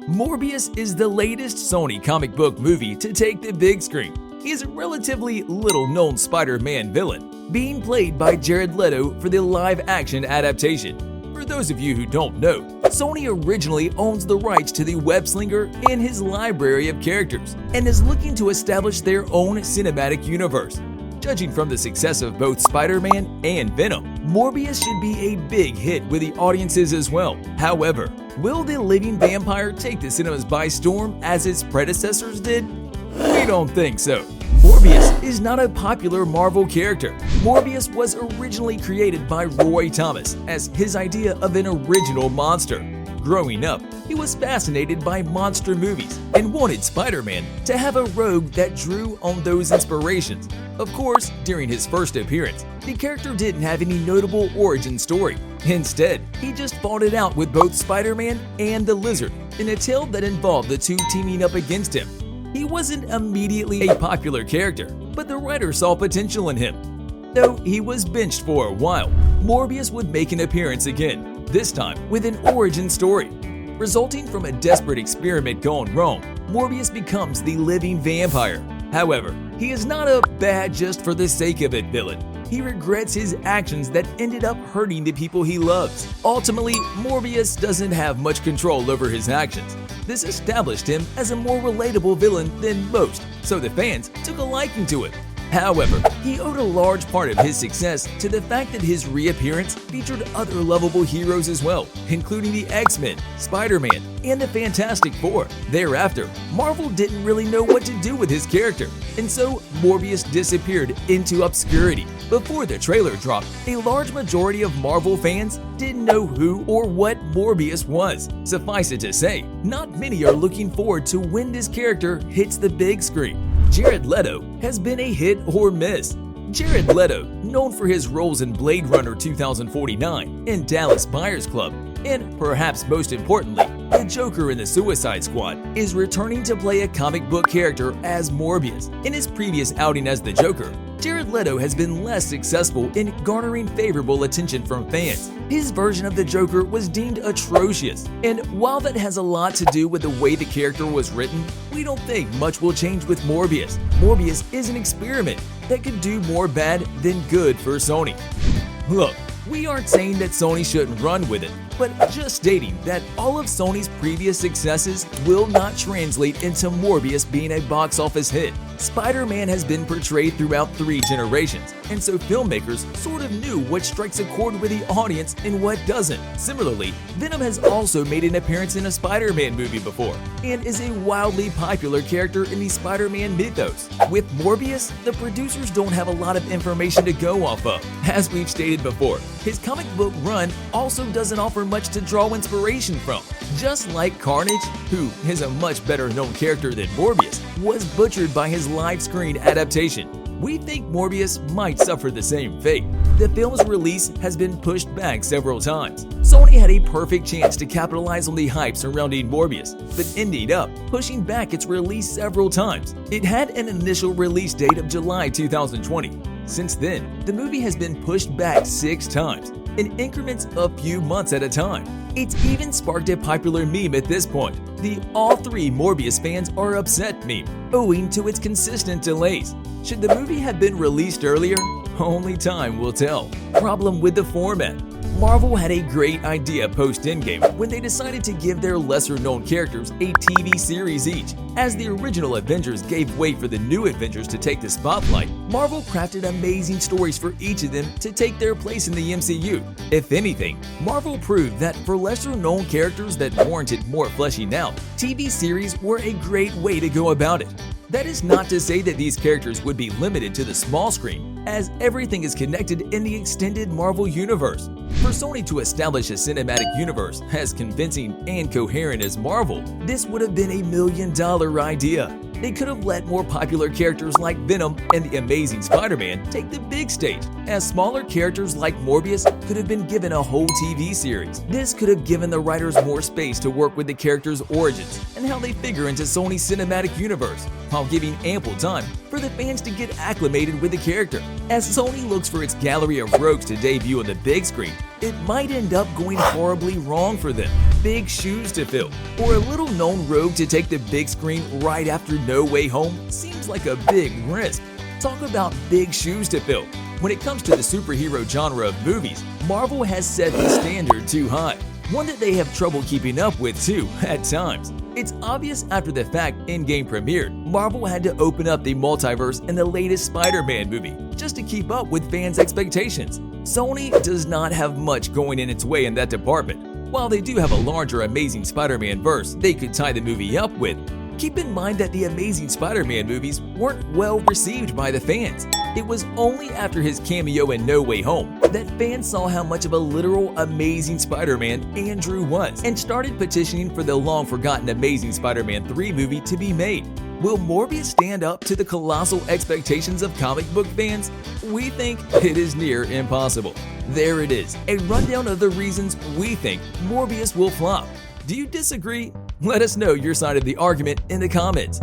Morbius is the latest Sony comic book movie to take the big screen. He is a relatively little-known Spider-Man villain, being played by Jared Leto for the live-action adaptation. For those of you who don't know, Sony originally owns the rights to the web-slinger and his library of characters, and is looking to establish their own cinematic universe. Judging from the success of both Spider-Man and Venom, Morbius should be a big hit with the audiences as well. However, will the living vampire take the cinemas by storm as its predecessors did? We don't think so. Morbius is not a popular Marvel character. Morbius was originally created by Roy Thomas as his idea of an original monster. Growing up, he was fascinated by monster movies and wanted Spider-Man to have a rogue that drew on those inspirations. Of course, during his first appearance, the character didn't have any notable origin story. Instead, he just fought it out with both Spider-Man and the Lizard in a tale that involved the two teaming up against him. He wasn't immediately a popular character, but the writer saw potential in him. Though he was benched for a while, Morbius would make an appearance again, this time with an origin story. Resulting from a desperate experiment gone wrong, Morbius becomes the living vampire. However, he is not a bad just for the sake of it villain. He regrets his actions that ended up hurting the people he loves. Ultimately, Morbius doesn't have much control over his actions. This established him as a more relatable villain than most, so the fans took a liking to him. However, he owed a large part of his success to the fact that his reappearance featured other lovable heroes as well, including the X-Men, Spider-Man, and the Fantastic Four. Thereafter, Marvel didn't really know what to do with his character, and so Morbius disappeared into obscurity. Before the trailer dropped, a large majority of Marvel fans didn't know who or what Morbius was. Suffice it to say, not many are looking forward to when this character hits the big screen. Jared Leto has been a hit or miss. Jared Leto, known for his roles in Blade Runner 2049 and Dallas Buyers Club, and perhaps most importantly, the Joker in the Suicide Squad, is returning to play a comic book character as Morbius. In his previous outing as the Joker, Jared Leto has been less successful in garnering favorable attention from fans. His version of the Joker was deemed atrocious, and while that has a lot to do with the way the character was written, we don't think much will change with Morbius. Morbius is an experiment that could do more bad than good for Sony. Look, we aren't saying that Sony shouldn't run with it, but just stating that all of Sony's previous successes will not translate into Morbius being a box office hit. Spider-Man has been portrayed throughout 3 generations, and so filmmakers sort of knew what strikes a chord with the audience and what doesn't. Similarly, Venom has also made an appearance in a Spider-Man movie before, and is a wildly popular character in the Spider-Man mythos. With Morbius, the producers don't have a lot of information to go off of. As we've stated before, his comic book run also doesn't offer much to draw inspiration from. Just like Carnage, who is a much better known character than Morbius, was butchered by his live screen adaptation. We think Morbius might suffer the same fate. The film's release has been pushed back several times. Sony had a perfect chance to capitalize on the hype surrounding Morbius, but ended up pushing back its release several times. It had an initial release date of July 2020. Since then, the movie has been pushed back 6 times, in increments a few months at a time. It's even sparked a popular meme at this point, the "All 3 Morbius fans are upset" meme, owing to its consistent delays. Should the movie have been released earlier? Only time will tell. Problem with the format. Marvel had a great idea post-Endgame when they decided to give their lesser-known characters a TV series each. As the original Avengers gave way for the new Avengers to take the spotlight, Marvel crafted amazing stories for each of them to take their place in the MCU. If anything, Marvel proved that for lesser-known characters that warranted more fleshing out, TV series were a great way to go about it. That is not to say that these characters would be limited to the small screen, as everything is connected in the extended Marvel universe. For Sony to establish a cinematic universe as convincing and coherent as Marvel, this would have been a $1 million idea. They could have let more popular characters like Venom and the Amazing Spider-Man take the big stage, as smaller characters like Morbius could have been given a whole TV series. This could have given the writers more space to work with the characters' origins and how they figure into Sony's cinematic universe, while giving ample time for the fans to get acclimated with the character. As Sony looks for its gallery of rogues to debut on the big screen, it might end up going horribly wrong for them. big shoes to fill, or a little-known rogue to take the big screen right after No Way Home seems like a big risk. Talk about big shoes to fill. When it comes to the superhero genre of movies, Marvel has set the standard too high, one that they have trouble keeping up with too at times. It's obvious after the fact Endgame premiered, Marvel had to open up the multiverse in the latest Spider-Man movie just to keep up with fans' expectations. Sony does not have much going in its way in that department. While they do have a larger Amazing Spider-Man verse they could tie the movie up with, keep in mind that the Amazing Spider-Man movies weren't well received by the fans. It was only after his cameo in No Way Home that fans saw how much of a literal Amazing Spider-Man Andrew was and started petitioning for the long-forgotten Amazing Spider-Man 3 movie to be made. Will Morbius stand up to the colossal expectations of comic book fans? We think it is near impossible. There it is, a rundown of the reasons we think Morbius will flop. Do you disagree? Let us know your side of the argument in the comments.